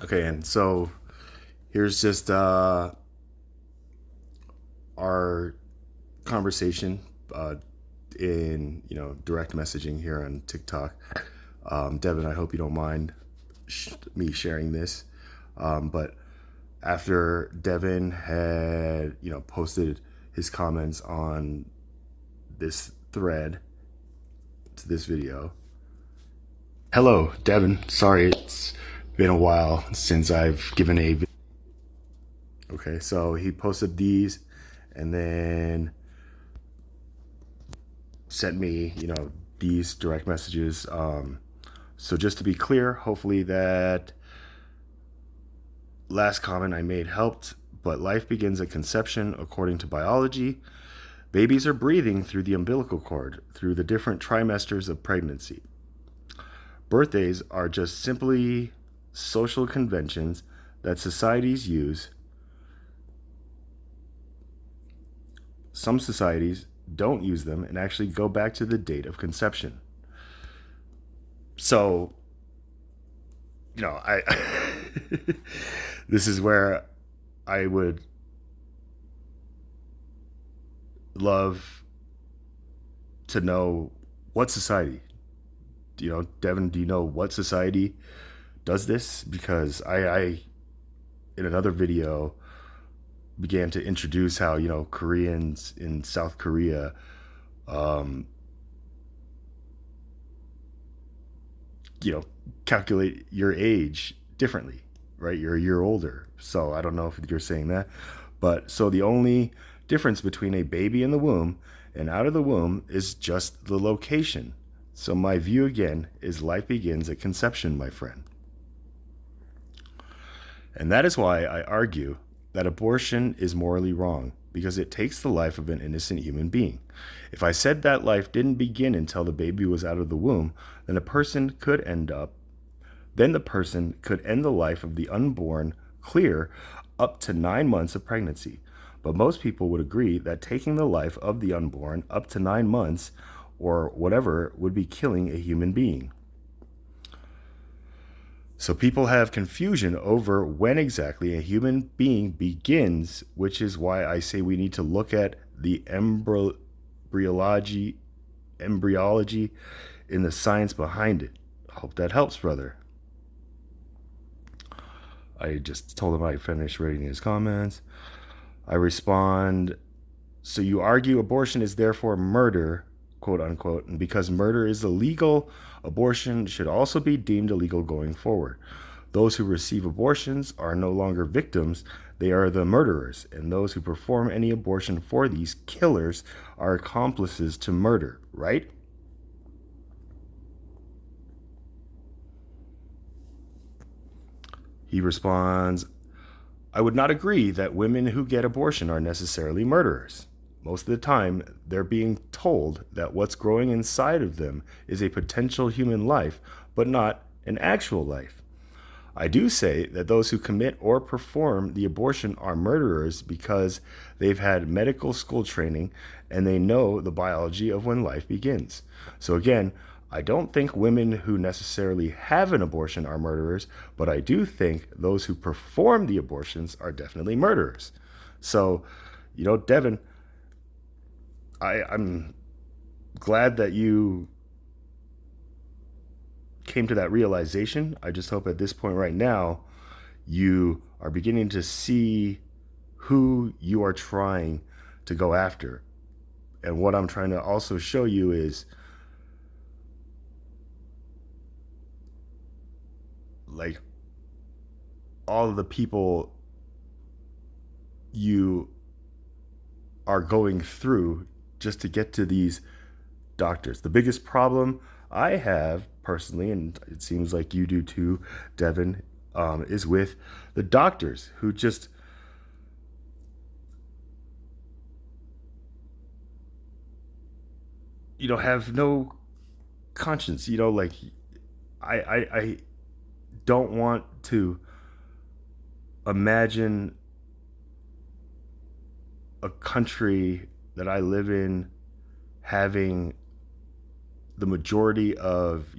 Okay, and so here's just our conversation in direct messaging here on TikTok. Devon, I hope you don't mind me sharing this, but after Devon had posted his comments on this thread to this video. Hello, Devon. Sorry, it's been a while since I've given a. Okay, so he posted these, and then sent me, these direct messages. So just to be clear, hopefully that last comment I made helped. But life begins at conception, according to biology. Babies are breathing through the umbilical cord, through the different trimesters of pregnancy. Birthdays are just simply social conventions that societies use. Some societies don't use them and actually go back to the date of conception. So, I this is where I would love to know what society. Devin, do you know what society does this? Because I in another video began to introduce how Koreans in South Korea um, calculate your age differently, right? You're a year older. So I don't know if you're saying that, but so the only difference between a baby in the womb and out of the womb is just the location. So my view again is life begins at conception, my friend. And that is why I argue that abortion is morally wrong, because it takes the life of an innocent human being. If I said that life didn't begin until the baby was out of the womb, then the person could end the life of the unborn clear up to 9 months of pregnancy. But most people would agree that taking the life of the unborn up to 9 months or whatever would be killing a human being. So people have confusion over when exactly a human being begins, which is why I say we need to look at the embryology in the science behind it. Hope that helps, brother. I just told him I finished reading his comments. I respond, so you argue abortion is therefore murder, quote unquote, and because murder is illegal, abortion should also be deemed illegal going forward. Those who receive abortions are no longer victims, they are the murderers, and those who perform any abortion for these killers are accomplices to murder, right? He responds, I would not agree that women who get abortion are necessarily murderers. Most of the time, they're being told that what's growing inside of them is a potential human life, but not an actual life. I do say that those who commit or perform the abortion are murderers because they've had medical school training and they know the biology of when life begins. So again, I don't think women who necessarily have an abortion are murderers, but I do think those who perform the abortions are definitely murderers. So, Devin, I'm glad that you came to that realization. I just hope at this point right now, you are beginning to see who you are trying to go after. And what I'm trying to also show you is like all of the people you are going through just to get to these doctors. The biggest problem I have personally, and it seems like you do too, Devin, is with the doctors who just have no conscience. Like I don't want to imagine a country that I live in having the majority of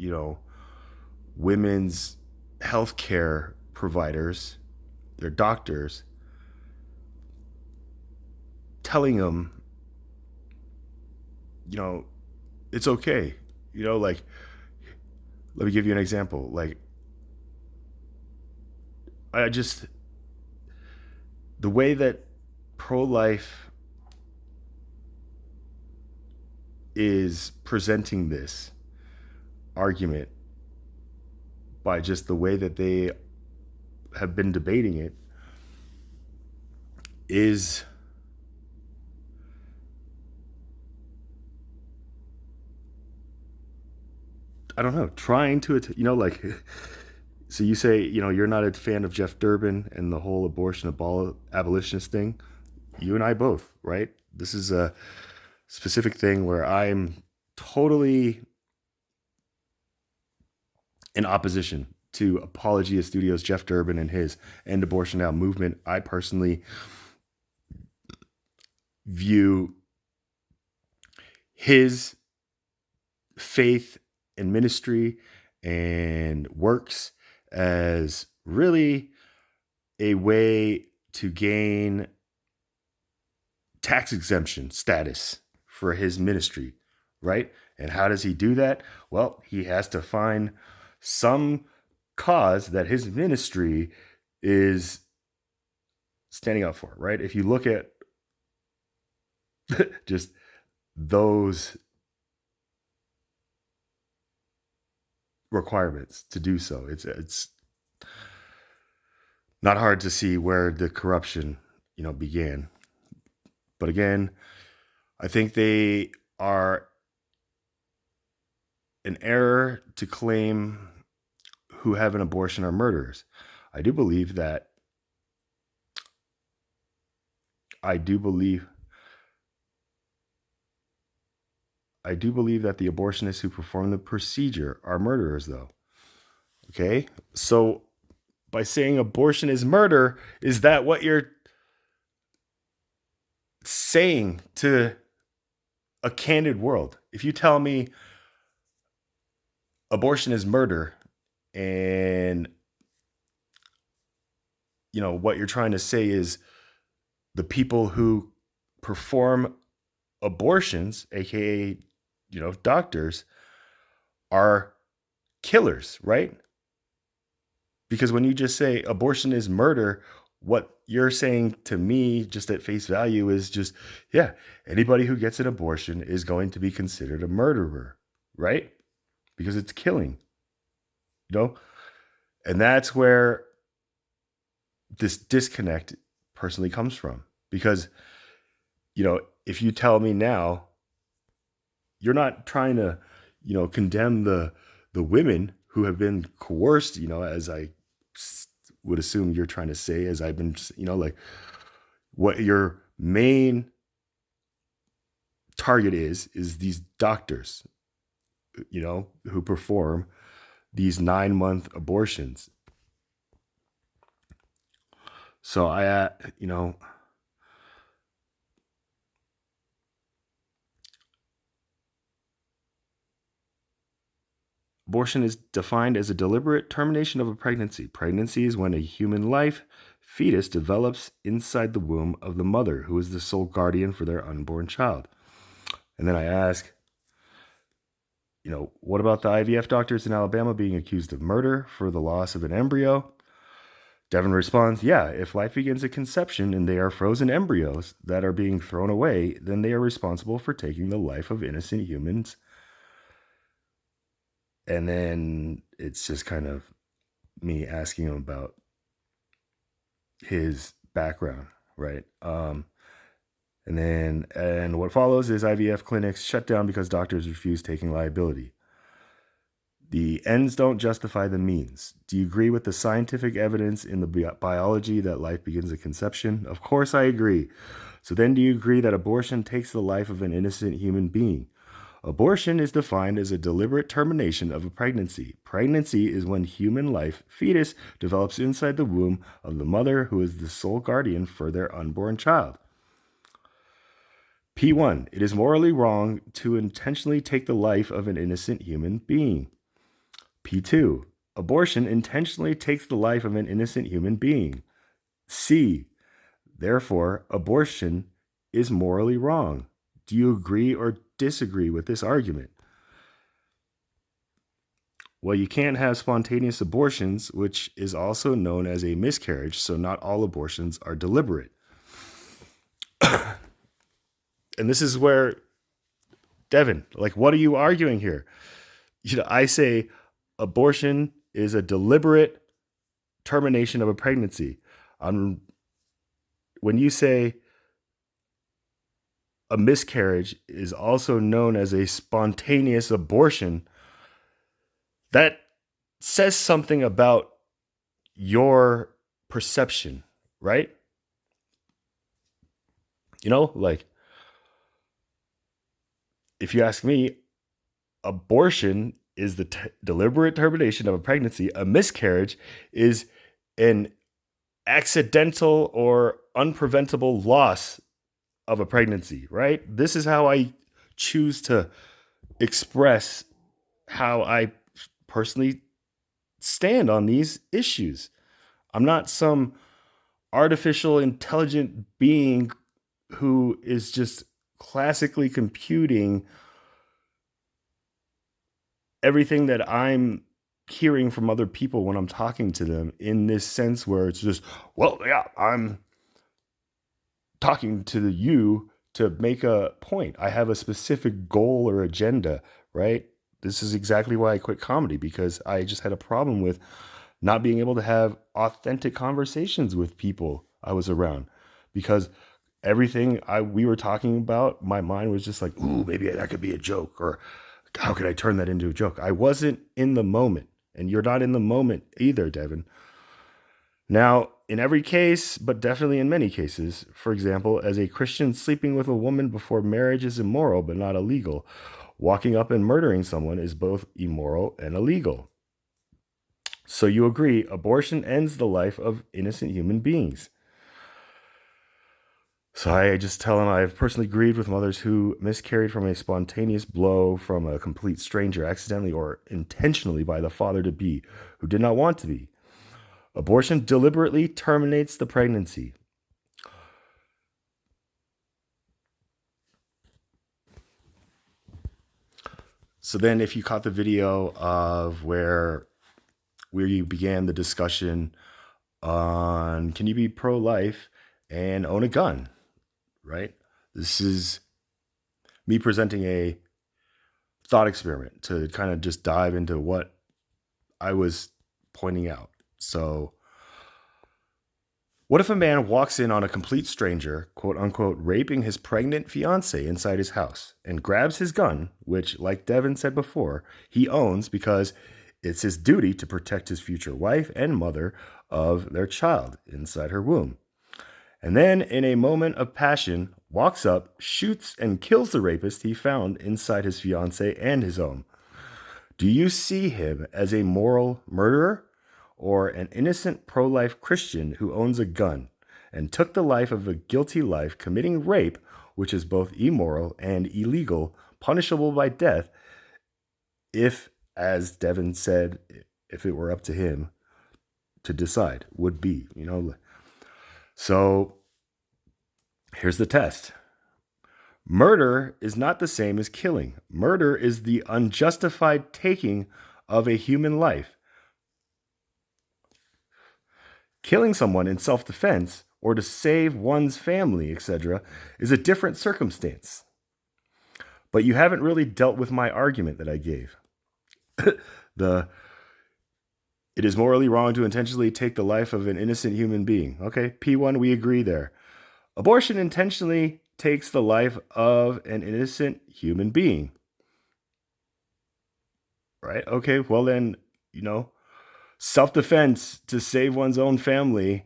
women's healthcare providers, their doctors, telling them, it's okay. Like, let me give you an example. Like, I just, the way that pro-life is presenting this argument by just the way that they have been debating it is I don't know, trying to, like, so you say, you're not a fan of Jeff Durbin and the whole abortion abolitionist thing. You and I both, right? This is a specific thing where I'm totally in opposition to Apologia Studios, Jeff Durbin and his End Abortion Now movement. I personally view his faith and ministry and works as really a way to gain tax exemption status for his ministry, right? And how does he do that? Well, he has to find some cause that his ministry is standing up for, right? If you look at just those requirements to do so, it's not hard to see where the corruption, began. But again, I think they are an error to claim who have an abortion are murderers. I do believe that the abortionists who perform the procedure are murderers, though. Okay? So by saying abortion is murder, is that what you're saying to a candid world? If you tell me abortion is murder and what you're trying to say is the people who perform abortions, aka doctors, are killers, right? Because when you just say abortion is murder, what you're saying to me just at face value is just, yeah, anybody who gets an abortion is going to be considered a murderer, right? Because it's killing, and that's where this disconnect personally comes from. Because, if you tell me now, you're not trying to, condemn the women who have been coerced, as I would assume you're trying to say, as I've been, like, what your main target is these doctors, who perform these 9-month abortions. So abortion is defined as a deliberate termination of a pregnancy. Pregnancy is when a human life fetus develops inside the womb of the mother, who is the sole guardian for their unborn child. And then I ask, what about the IVF doctors in Alabama being accused of murder for the loss of an embryo? Devon responds, yeah, if life begins at conception and they are frozen embryos that are being thrown away, then they are responsible for taking the life of innocent humans. And then it's just kind of me asking him about his background, right? And what follows is IVF clinics shut down because doctors refuse taking liability. The ends don't justify the means. Do you agree with the scientific evidence in the biology that life begins at conception? Of course I agree. So then do you agree that abortion takes the life of an innocent human being? Abortion is defined as a deliberate termination of a pregnancy. Pregnancy is when human life, fetus, develops inside the womb of the mother, who is the sole guardian for their unborn child. P1. It is morally wrong to intentionally take the life of an innocent human being. P2. Abortion intentionally takes the life of an innocent human being. C. Therefore, abortion is morally wrong. Do you agree or disagree with this argument? Well, you can't have spontaneous abortions, which is also known as a miscarriage, so not all abortions are deliberate. And this is where, Devon, like, what are you arguing here? I say abortion is a deliberate termination of a pregnancy. When you say a miscarriage is also known as a spontaneous abortion, that says something about your perception, right? Like, if you ask me, abortion is the deliberate termination of a pregnancy. A miscarriage is an accidental or unpreventable loss of a pregnancy, right? This is how I choose to express how I personally stand on these issues. I'm not some artificial intelligent being who is just classically computing everything that I'm hearing from other people when I'm talking to them, in this sense where it's just, well, yeah, I'm talking to you to make a point. I have a specific goal or agenda, right? This is exactly why I quit comedy, because I just had a problem with not being able to have authentic conversations with people I was around, because everything we were talking about, my mind was just like, ooh, maybe that could be a joke, or how could I turn that into a joke? I wasn't in the moment, and you're not in the moment either, Devon. Now, in every case, but definitely in many cases, for example, as a Christian, sleeping with a woman before marriage is immoral but not illegal. Walking up and murdering someone is both immoral and illegal. So you agree, abortion ends the life of innocent human beings. So I just tell him I've personally grieved with mothers who miscarried from a spontaneous blow from a complete stranger, accidentally or intentionally by the father-to-be, who did not want to be. Abortion deliberately terminates the pregnancy. So then if you caught the video of where you began the discussion on can you be pro-life and own a gun, right? This is me presenting a thought experiment to kind of just dive into what I was pointing out. So what if a man walks in on a complete stranger, quote unquote, raping his pregnant fiancée inside his house, and grabs his gun, which, like Devon said before, he owns because it's his duty to protect his future wife and mother of their child inside her womb. And then, in a moment of passion, walks up, shoots, and kills the rapist he found inside his fiancée and his own. Do you see him as a moral murderer or an innocent pro-life Christian who owns a gun and took the life of a guilty life committing rape, which is both immoral and illegal, punishable by death, if, as Devon said, if it were up to him to decide, would be, So here's the test. Murder is not the same as killing. Murder is the unjustified taking of a human life. Killing someone in self-defense or to save one's family, etc., is a different circumstance. But you haven't really dealt with my argument that I gave. It is morally wrong to intentionally take the life of an innocent human being. Okay, P1, we agree there. Abortion intentionally takes the life of an innocent human being. Right? Okay, well then, self-defense to save one's own family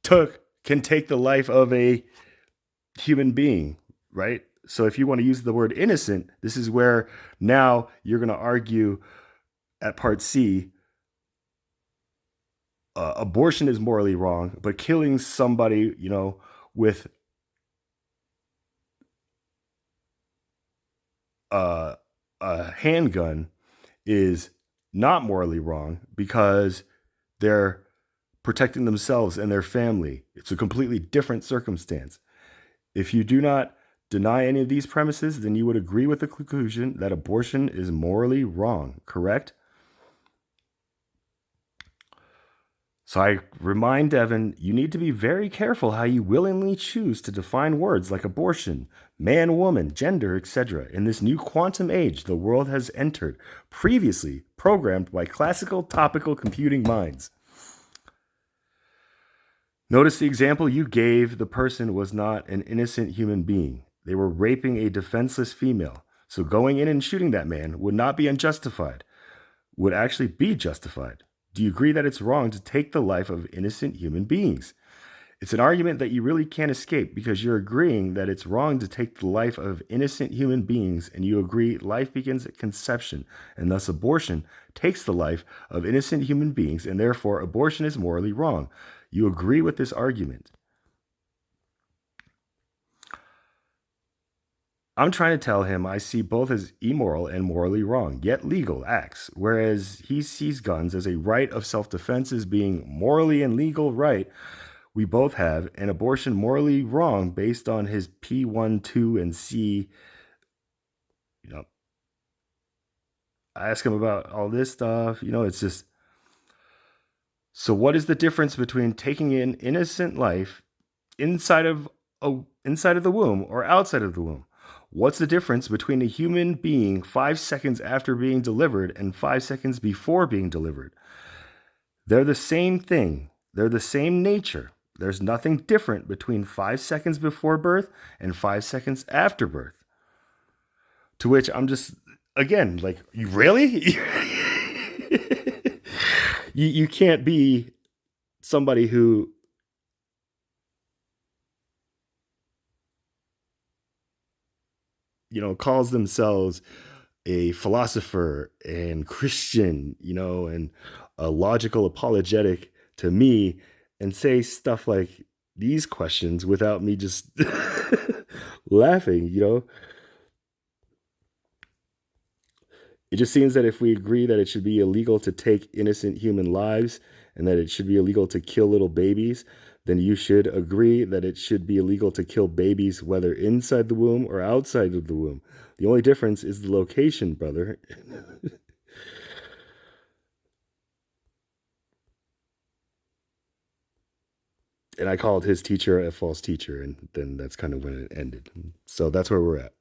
can take the life of a human being, right? So if you want to use the word innocent, this is where now you're going to argue at part C, abortion is morally wrong, but killing somebody, with a handgun is not morally wrong because they're protecting themselves and their family. It's a completely different circumstance. If you do not deny any of these premises, then you would agree with the conclusion that abortion is morally wrong, correct? So I remind Devon, you need to be very careful how you willingly choose to define words like abortion, man, woman, gender, etc. in this new quantum age the world has entered, previously programmed by classical topical computing minds. Notice the example you gave, the person was not an innocent human being. They were raping a defenseless female. So going in and shooting that man would not be unjustified, would actually be justified. Do you agree that it's wrong to take the life of innocent human beings? It's an argument that you really can't escape because you're agreeing that it's wrong to take the life of innocent human beings, and you agree life begins at conception, and thus abortion takes the life of innocent human beings, and therefore abortion is morally wrong. You agree with this argument. I'm trying to tell him I see both as immoral and morally wrong, yet legal acts, whereas he sees guns as a right of self-defense as being morally and legal right we both have, and abortion morally wrong based on his P1, 2, and C. You know, I ask him about all this stuff. It's just, so what is the difference between taking an innocent life inside of the womb or outside of the womb? What's the difference between a human being 5 seconds after being delivered and 5 seconds before being delivered? They're the same thing. They're the same nature. There's nothing different between 5 seconds before birth and 5 seconds after birth. To which I'm just, again, like, you really? you can't be somebody who calls themselves a philosopher and Christian, and a logical apologetic to me and say stuff like these questions without me just laughing. It just seems that if we agree that it should be illegal to take innocent human lives and that it should be illegal to kill little babies, then you should agree that it should be illegal to kill babies whether inside the womb or outside of the womb. The only difference is the location, brother. And I called his teacher a false teacher, and then that's kind of when it ended. So that's where we're at.